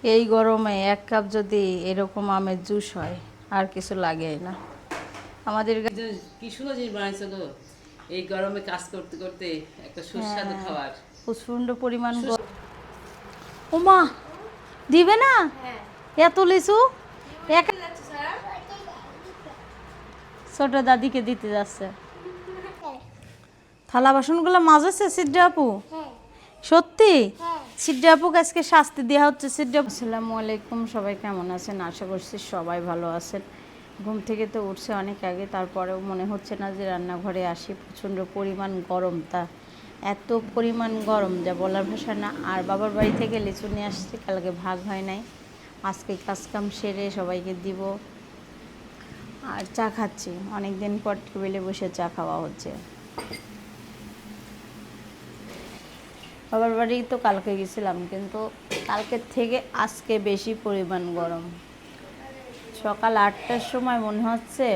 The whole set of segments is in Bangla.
এই গরমে এক কাপ যদি এরকম আমের জুস হয় আর কিছু লাগে না আমাদের। কি সুন্দর জিনিস বানাইছো গো, এই গরমে কাজ করতে করতে একটা সুস্বাদু খাবার। প্রচণ্ড পরিমাণ ওমা দিবে না এত লিচু এক ছোট দাদিকে দিতে যাচ্ছে। থালা বাসনগুলো মাজেছে সিদ্ধা আপু? সত্যি? সিদ্ধা আপুকে আজকে শাস্তি দেওয়া হচ্ছে। সিদ্ধা আসসালামু আলাইকুম, সবাই কেমন আছেন? আশা করছি সবাই ভালো আছেন। ঘুম থেকে তো উঠছে অনেক আগে, তারপরেও মনে হচ্ছে না যে রান্নাঘরে আসি। প্রচণ্ড পরিমাণ গরম, তা এত পরিমাণ গরম যা বলার ভাষা না। আর বাবার বাড়ি থেকে লিচু নিয়ে আসছে, কালকে ভাগ হয় নাই। আজকে কাজকাম সেরে সবাইকে দিব আর চা খাচ্ছি। অনেক দিন পর টেবিলে বসে চা খাওয়া হচ্ছে। বাবার বাড়ি তো কালকে গেছিলাম, কিন্তু কালকের থেকে আজকে বেশি পরিমাণ গরম। সকাল 8টার সময় মনে হচ্ছে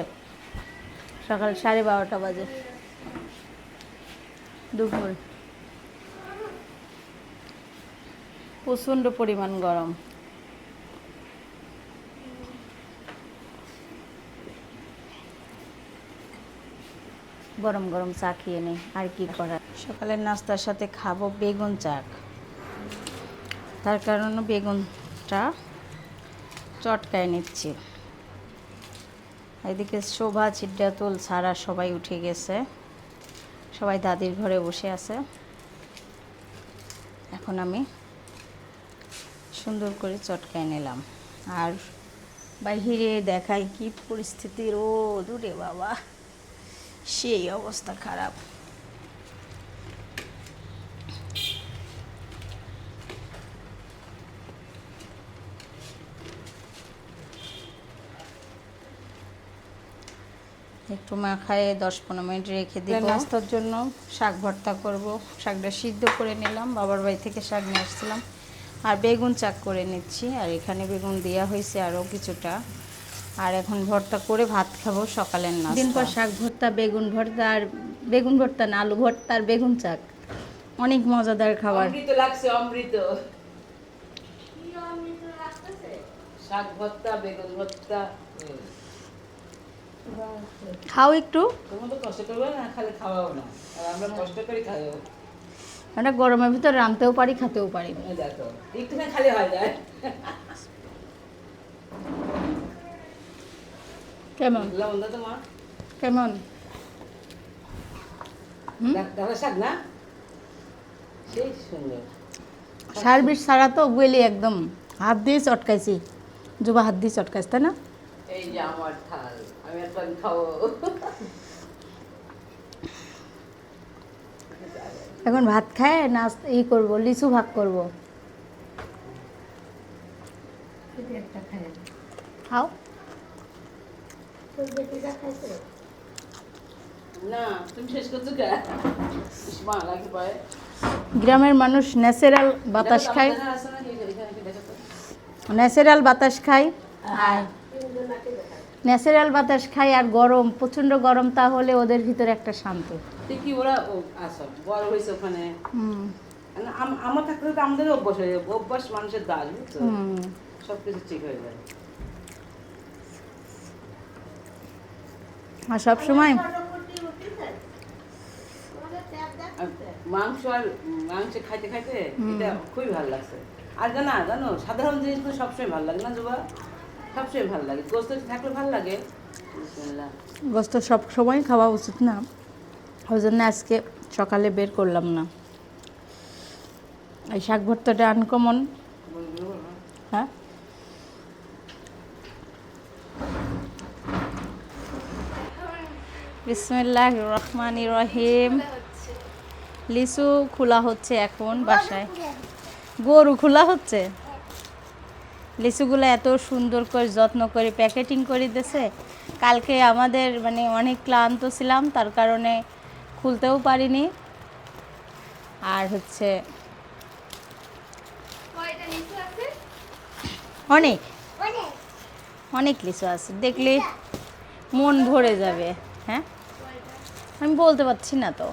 সকাল 12:30 বাজে, দুপুর। প্রচণ্ড পরিমাণ গরম। গরম গরম চা খেয়ে নেই, আর কি করার। সকালের নাস্তার সাথে খাবো বেগুন চাক, তার কারণে বেগুনটা চটকায় নিচ্ছি। এদিকে শোভা, চিড্ডাতুল, সারা সবাই উঠে গেছে, সবাই দাদির ঘরে বসে আছে। এখন আমি সুন্দর করে চটকায় নিলাম। আর বাইরে দেখাই কি পরিস্থিতি, রোদ উঠে বাবা, সেই অবস্থা খারাপ। একটু মাখায় 10-15 মিনিট রেখে দিব। নাস্তার জন্য শাক ভর্তা করব। শাকটা সিদ্ধ করে নিলাম, বাবার বাড়ি থেকে শাক নিয়ে আসছিলাম। আর বেগুন চাক করে নিচ্ছি, আর এখানে বেগুন দেওয়া হয়েছে আরও কিছুটা। আর এখন ভর্তা করে ভাত খাবো সকালের নাস্তা। দিন পর শাক ভর্তা, বেগুন ভর্তা, আর বেগুন ভর্তা না, আলু ভর্তা আর বেগুন চাক, অনেক মজাদার খাবার। অমৃত লাগছে, অমৃত। শাক ভর্তা, বেগুন ভর্তা। খাও একটু। তোমরা তো কষ্ট করবে না, খালি খাওয়াও না, আর আমরা কষ্ট করে খাইও। আমরা গরমের ভিতরে রাঁধতেও পারি, খেতেও পারি। দেখো একটুখানি খালি হয়ে যায়। কেমন লবণ তোমার কেমন? ডাটা শাক না, সেই সুন্দর। সার্ভিস ছাড়া তো বলি একদম হাত দিয়ে চটকাইছি, যুবা হাত দিয়ে চটকাইছে, তাই না? এই যে আমার থাল, আমি একটা খাবো। এখন ভাত খায় না করবো, লিচু ভাগ করবো। খাও। না তুমি শেষ করছো কে? মা লাগে পায়। গ্রামের মানুষ ন্যাচারাল বাতাস খায়, ন্যাচারাল বাতাস খায়। আর ন্যাচারাল বাতাস খায়, আর গরম, প্রচণ্ড গরম, তাহলে ওদের ভিতরে একটা শান্তি। কি ওরা আসো বড় হয়েছে ওখানে। আমার থাকতে তো আমাদের অভ্যাস হয়ে যাবে, অভ্যাস মানুষের দাস, বুঝছো? সবকিছু ঠিক হয়ে যায়। আর সব সময় মাংস আর মাংস খাইতে খাইতে এটা খুবই ভালো লাগছে। আর জানো সাধারণ জিনিসগুলো সবসময় ভালো লাগে না জুবা, সবসময় ভালো লাগে। গোস্ত থাকলে ভালো লাগে, গোস্ত সব সময় খাওয়া উচিত না, ওই জন্য আজকে সকালে বের করলাম না। এই শাক ভর্তাটা আনকমন। হ্যাঁ, বিসমিল্লাহির রহমানির রহিম। লিচু খোলা হচ্ছে এখন বাসায়, গরু খোলা হচ্ছে। লিচুগুলো এত সুন্দর করে যত্ন করে প্যাকেটিং করে দিয়েছে। কালকে আমাদের মানে অনেক ক্লান্ত ছিলাম, তার কারণে খুলতেও পারিনি। আর হচ্ছে অনেক অনেক লিচু আছে, দেখলে মন ভরে যাবে। হ্যাঁ, আমি বলতে পারছি না তো,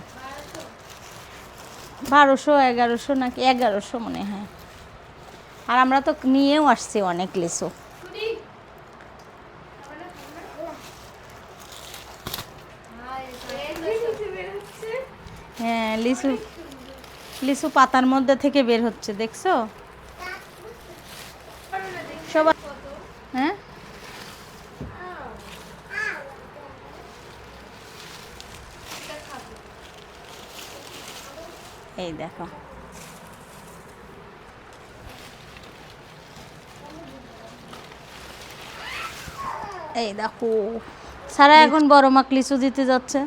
1200 1100 নাকি 1100 মনে হয়। আর আমরা তো নিয়েও আসছি অনেক লিচু। হ্যাঁ, লিচু লিচু পাতার মধ্যে থেকে বের হচ্ছে, দেখছো সবাই? হ্যাঁ, এই দেখো, এই দেখো সারা এখন বড় মাক লিচু দিতে যাচ্ছে।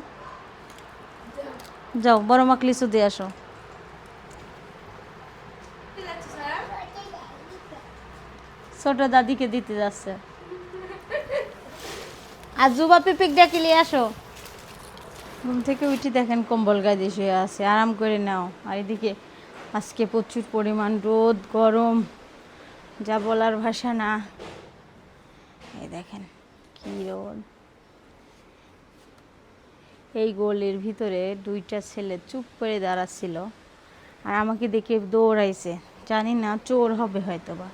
যাও বড় মাক লিচু দিয়ে আসো। ছোট দাদিকে দিতে যাচ্ছে। আর জুবা পিপিক ডাকি নিয়ে আসো। ঘুম থেকে উঠে দেখেন কম্বল গায়ে দিয়ে শুয়ে আছে, আরাম করে নাও। আর এদিকে আজকে প্রচুর পরিমাণ রোদ, গরম, যা বলার ভাষা না। এই দেখেন কি রোদ। এই গলির ভিতরে দুইটা ছেলে চুপ করে দাঁড়াচ্ছিল, আর আমাকে দেখে দৌড়াইছে, জানি না চোর হবে হয়তো বা।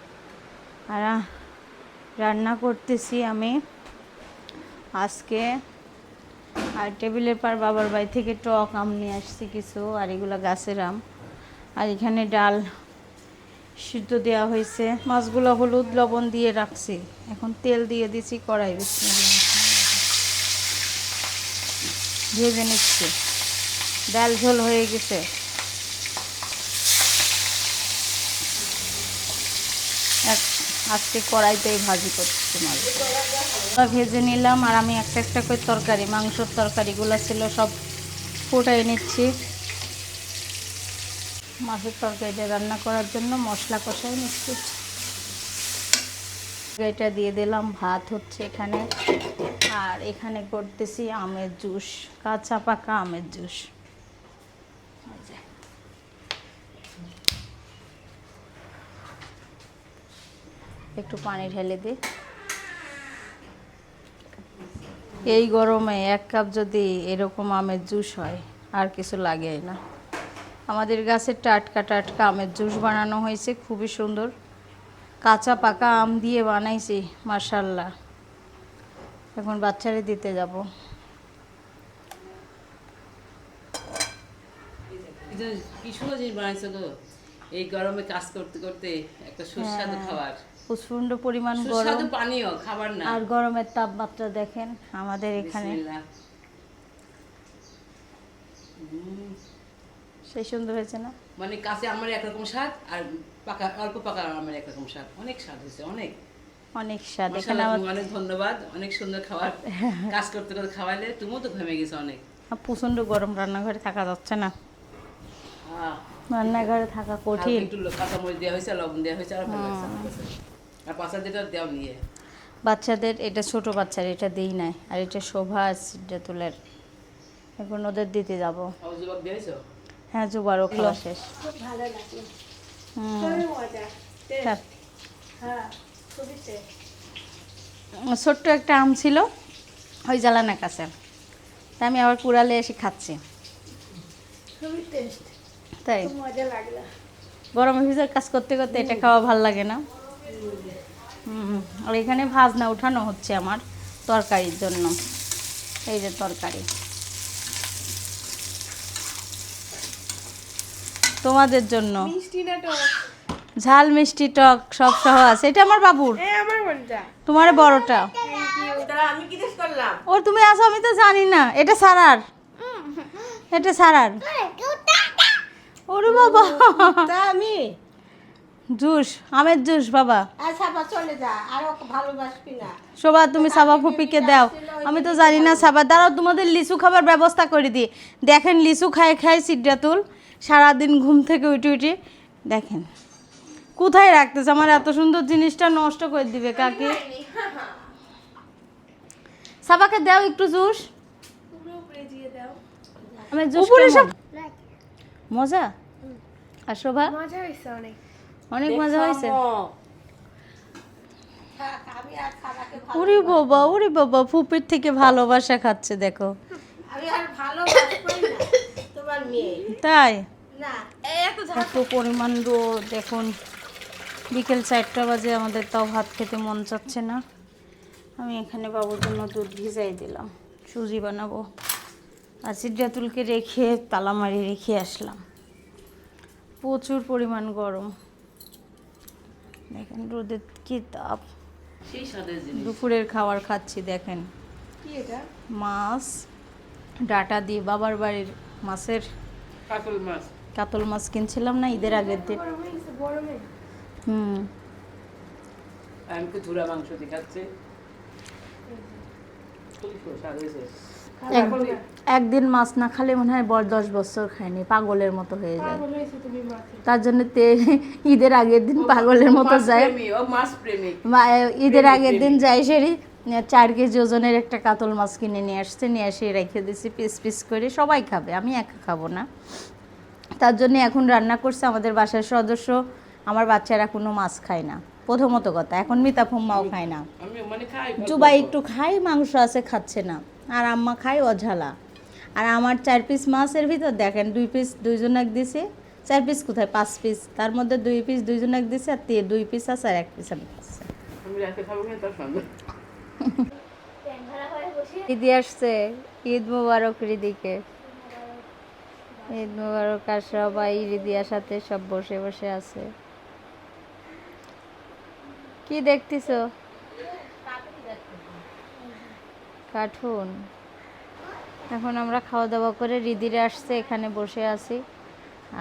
আর রান্না করতেছি আমি আজকে। আর টেবিলের পার বাবার বাড়ি থেকে টক আম নিয়ে আসছি কিছু, আর এগুলো গাছের আম। আর এখানে ডাল সিদ্ধ দেওয়া হয়েছে, মাছগুলো হলুদ লবণ দিয়ে রাখছি, এখন তেল দিয়ে দিছি কড়াই, ভেজে নিচ্ছি। ডাল ঝোল হয়ে গেছে। আজকে কড়াইতেই ভাজি করছি মাছ ভেজে নিলাম। আর আমি একটা একটা করে তরকারি, মাংসর তরকারিগুলো ছিল সব ফুটাই নিচ্ছি। মাছের তরকারিটা রান্না করার জন্য মশলা কষাই নিচ্ছি। এটা দিয়ে দিলাম, ভাত হচ্ছে এখানে। আর এখানে করতেছি আমের জুস, কাঁচা পাকা আমের জুস। একটু পানি ঢেলে দিই। এই গরমে 1 কাপ যদি এরকম আমের জুস হয় আর কিছু লাগে না। আমাদের গাছের টাটকা টাটকা আমের জুস বানানো হয়েছে, খুবই সুন্দর। কাঁচা পাকা আম দিয়ে বানাইছি, মাশাআল্লাহ। এখন বাচ্চারে দিতে যাব। কি সুন্দর জিনিস বানাইছো গো, এই গরমে কাজ করতে করতে একটা সুস্বাদু খাবার। প্রচন্ড পরিমাণ গরম, সুস্বাদু পানীয় খাবার না। আর গরমের তাপমাত্রা দেখেন আমাদের এখানে। সেই সুন্দর হয়েছে না? মানে কাঁচা আমের একরকম স্বাদ, আর পাকা অল্প পাকা আমের একরকম স্বাদ। অনেক স্বাদ হয়েছে, অনেক অনেক স্বাদ। এখানে অনেক ধন্যবাদ, অনেক সুন্দর খাবার। কাজ করতে করতে খাওয়াইলে তুমিও তো ঘেমে গেছো অনেক। প্রচন্ড গরম, রান্নাঘরে থাকা যাচ্ছে না, রান্নাঘরে থাকা কঠিন। একটু কাঁচামরিচ দেওয়া হয়েছে, লবণ দেওয়া হয়েছে, আর ভালো লাগছে আমার কাছে। আর বাচ্চাদেরটা দেওয়া নিয়ে, বাচ্চাদের এটা ছোট বাচ্চার, এটা দেই নাই। আর এটা শোভা সিদ্ধাতুলের, এখন ওদের দিতে যাব। হ্যাঁ, জুবারও খাওয়া শেষ। ছোট্ট একটা আম ছিল ওই জ্বালানার কাছে, তা আমি আবার কুড়ালে এসে খাচ্ছি। তাই গরমের ভিতরে কাজ করতে করতে এটা খাওয়া ভাল লাগে না? আর এখানে ভাজনা উঠানো হচ্ছে আমার তরকারির জন্য। এই যে তরকারি তোমাদের জন্য, ঝাল মিষ্টি টক সব সহ আছে। এটা আমার বাবুর, তোমার বড়টা। ও তুমি আসো, আমি তো জানি না। এটা সারার, এটা সারার। ওরে বাবা, আমি জুস, আমের জুস বাবা। সাবা চলে যা, আরো ভালোবাসবি না। শোভা তুমি সাবা ফুপিকে দাও, আমি তো জানি না। সাবা দাঁড়াও, তোমাদের লিচু খাবার ব্যবস্থা করে দিই। দেখেন লিচু খায় খায় সিদ্ধাতুল সারাদিন ঘুম থেকে উঠে উঠে দেখেন কোথায় রাখতেছে। আমার এত সুন্দর জিনিসটা নষ্ট করে দিবে কাকে? সাবাকে দাও একটু জুস। আমি জুস মজা। আর শোভা অনেক মজা হয়েছে। ওরে বাবা, ওরে বাবা, ফুপির থেকে ভালোবাসা খাচ্ছে দেখো। তাই এত পরিমাণ রোদ, দেখুন বিকেল 4টা বাজে, আমাদের তাও ভাত খেতে মন চাচ্ছে না। আমি এখানে বাবুর জন্য দুধ ভিজাই দিলাম, সুজি বানাবো। আর সিদ্ধাতুলকে রেখে তালা মারি রেখে আসলাম। প্রচুর পরিমাণ গরম, দেখেন রোদের কি তাপ। সেই স্বাদের জিনিস। দুপুরের খাবার খাচ্ছি, দেখেন কি এটা? মাছ ডাটা দিয়ে, বাবার বাড়ির মাছের কাতল মাছ। কাতল মাছ কিনছিলাম না ঈদের আগের দিন। হুম, আমি তো ঝুরা মাংস দিয়ে খাচ্ছি। খুবই স্বাদ হয়েছে। একদিন মাছ না খেলে মনে হয় 10 বছর খায়নি, পাগলের মতো হয়ে যায়। তার জন্য ঈদের আগের দিন পাগলের মতো যায়। ও মাছ প্রেমিক। ঈদের আগের দিন যাই সেরি 4 কেজি ওজনের একটা কাতল মাছ কিনে নিয়ে আসছে, নিয়ে এসে রেখে দিয়েছি পিস পিস করে। সবাই খাবে, আমি একা খাবো না। তার জন্য এখন রান্না করছে। আমাদের বাসার সদস্য, আমার বাচ্চারা কোনো মাছ খায় না প্রথমত কথা। এখন মিতা ফুম্মাও খায় না, আমি মানে খাই। জুবাই একটু খাই, মাংস আছে খাচ্ছে না। আর আম্মা খায় অঝালা। আর আমার 4 পিস মাছের ভিতর দেখেন 2 পিস দুইজনাক দিছে। 4 পিস কোথায়, 5 পিস, তার মধ্যে 2 পিস দুইজনাক দিছে, আর 2 পিস আছে আর 1 পিস আমি খাচ্ছি। আমি রাতে খাবো না, তার সঙ্গে দিদি আসছে, ঈদ মোবারক রিদিকে। ঈদ মোবারক। আর সবাই রিদিয়ার সাথে সব বসে বসে আছে। কি দেখতেছো? কার্টুন। এখন আমরা খাওয়া দাওয়া করে রিদিরা আসছে, এখানে বসে আছি।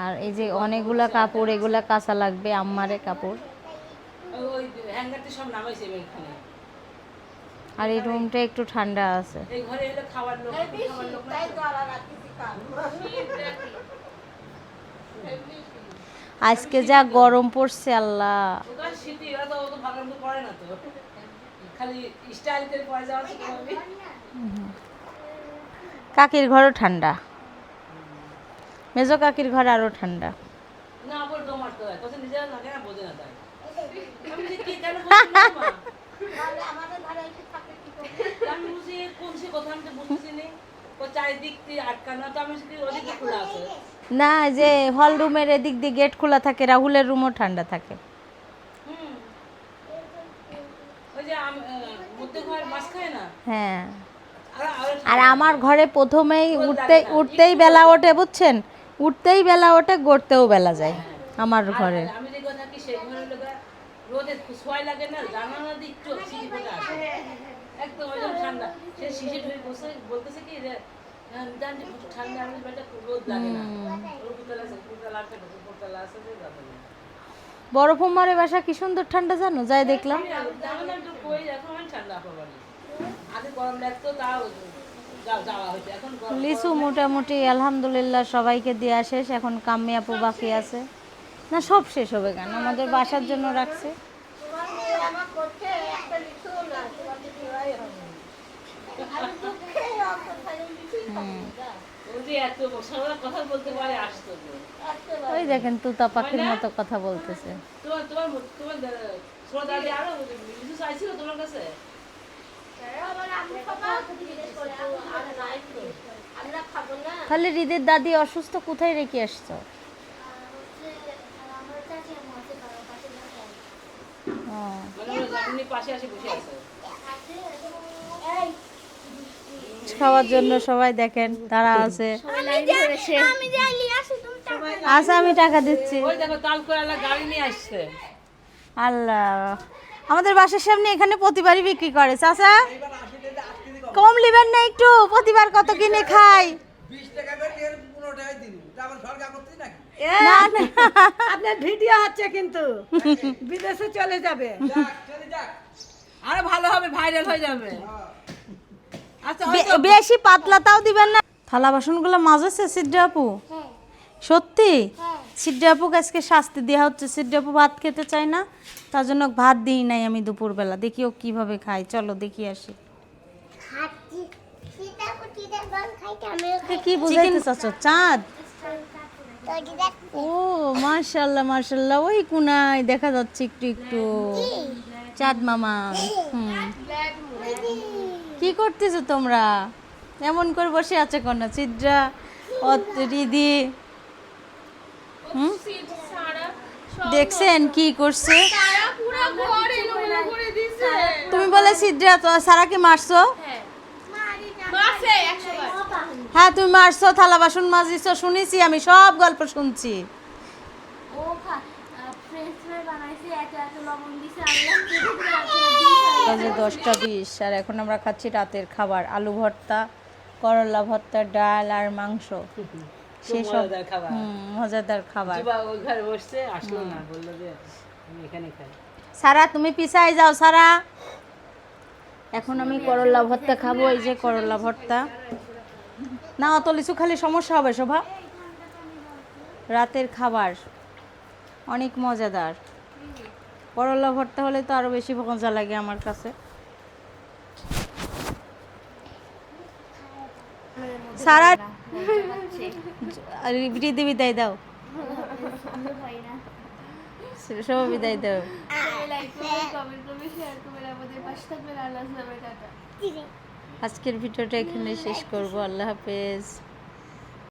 আর এই যে অনেকগুলা কাপড়, এগুলা কাঁচা লাগবে, আম্মারে কাপড়। ওই হ্যাঙ্গারতে সব নামাইছে এখানে। আর এই রুমটা একটু ঠান্ডা আছে। এই ঘরে এলে খাবার লোক, খাবার লোক তাই তো আবার রাখতেছি কাল। আজকে যা গরম পড়ছে আল্লাহ। ওটা শীতই, ওরা তো অত ভাগার মতো পড়ে না তো, খালি স্টাইল করে পড়ে যাওয়া ছিল। কাকির ঘরও ঠান্ডা, মেজো কাকির ঘর আরো ঠান্ডা। না আবার দম মারতে হয়, কথা নিজেরা লাগে না, বোঝে না তাই। আমি যে কে কেন বলছি না মা? তাহলে আমাদের ঘরে এসে থাকলে কি করবে? আমি বুঝি কোন সে কথা আমি তো বুঝতেছি না। ও চারিদিক দিয়ে আটকানো, তো আমি শুধু ওদিকে খোলা আছে। না, যে হল রুমের এদিক দিয়ে গেট খোলা থাকে, রাহুলের রুমও ঠান্ডা থাকে। হুম, ওই যে মধ্যে ঘর মাছ খায় না। হ্যাঁ, আর আর আমার ঘরে প্রথমেই উঠতেই বেলা ওঠে, বুঝছেন? উঠতেই বেলা ওঠে, গড়তেও বেলা যায় আমার ঘরে। আমি যে কথা কি সেই ঘরে লোক রোদে সোয়াই লাগে না, জানালা দিয়ে একটু সিঁড়ি ফোটা আছে, একদম ওই ঠান্ডা। সে শিশে ঢুকে বসে বলতেছে কি যে জানতে ঠান্ডা, আমি বেটা রোদ লাগে না। রোদতলা আছে, রোদতলা আছে, রোদতলা আছে, যে যাবে না। বড় ফুম্মারে বাসা কি সুন্দর ঠান্ডা, জানো? যাই দেখলাম। জানালা একটু কই, এখন আমি ঠান্ডা পড়বানি। আগে গরম লাগতো, তাও যাওয়া হইতো, এখন গরম। লিচু মোটামুটি আলহামদুলিল্লাহ সবাইকে দেওয়া শেষ। এখন কাম্মি আপু বাকি আছে। না, সব শেষ হবে কেন, আমাদের বাসার জন্য রাখছে। তোমার মেয়ে আমার করছে একটা লিচু না, তোমাকে দেওয়াই হবে। আমি দুঃখে অত খালি লিচুই খাবো না। ওই যে এত বছর কথা বলতে পারে, আসতো তো। একেবারে। ওই দেখেন তুতা পাখির মতো কথা বলতেছে। তোমার তোমার তোমার ছোট দাদি আরো লিচু চাইছিল তোমার কাছে। আবার আমি খাবো, জিজ্ঞেস করতো, আর নাই তো। আমরা খাবো না। তাহলে হৃদের দাদি অসুস্থ, কোথায় রেখে আসছো? ও, মানে উনি পাশে আসে বসে আছে। খাওয়ার জন্য সবাই দেখেন তারা আছে। আচ্ছা, আমি টাকা দিচ্ছি। ওই দেখো তাল করে গাড়ি নিয়ে আসছে। আল্লাহ, আমাদের বাসার সামনে এখানে প্রতিবারই বিক্রি করে। চাচা কম লিবেন না একটু? প্রতিবার কত কিনে খাই। 20 টাকা করে 15 টাকায় দিন, আমার সরকার করতে নাকি? না না, আপনার ভিডিও হচ্ছে কিন্তু বিদেশে চলে যাবে। যাক, চলে যাক। আরো ভালো হবে, ভাইরাল হয়ে যাবে। আচ্ছা বেশি পাতলাটাও দিবেন না। থালা বাসনগুলো মাজেছে সিদ্ধা আপু? সত্যি? সিদ্ধা আপু আজকে শাস্তি দেওয়া হচ্ছে। সিদ্ধা আপু ভাত খেতে চায় না, তার জন্য ভাত দিই নাই আমি দুপুরবেলা। দেখি ও কিভাবে খায়, চলো দেখি আসি। কি বুঝাইতে চাচ্ছ? চাঁদ? ও মাশাআল্লাহ মাশাআল্লাহ, ওই কোনায় দেখা যাচ্ছে একটু একটু চাঁদ মামা। কি করতেছো তোমরা? এমন করে বসে আছে কোন চিত্রা, রিদি? দেখছেন কি করছে? তারা পুরো ঘর এলোমেলো করে দিছে। তুমি বলে সিদ্রা তো সারাকে মারছো? মাসে 100 বার। হ্যাঁ তুমি মারছো, থালা বাসন মাজিছো, শুনেছি আমি, সব গল্প শুনছি। ও ফ্রেঞ্চ ফ্রাই বানাইছে, এত এত লবণ দিছে, আল্লাহ কেটে বাজে 10টা 20 আর এখন আমরা খাচ্ছি রাতের খাবার, আলু ভর্তা, করলা ভর্তা, ডাল আর মাংস। সেসব মজাদার খাবার। মজাদার খাবার। জিবা ওই ঘরে বসছে, আসলো না, বললো যে আমি এখানে খাই। সারা তুমি পিছায় যাও সারা। এখন আমি করলা ভর্তা খাবো, এই যে করলা ভর্তা। না অত লিচু খালি সমস্যা হবে শোভা। রাতের খাবার অনেক মজাদার। করলা ভর্তা হলে তো আরো বেশি মজা লাগে আমার কাছে। সারা বিদায় বিদায় দাও, সব বিদায় দাও। লাইক করবেন, কমেন্ট করবেন, শেয়ার করবেন, আমাদের পাশে থাকবেন। আল্লাহ হাফেজ, টাটা। আজকের ভিডিওটা এখানে শেষ করব। আল্লাহ হাফেজ।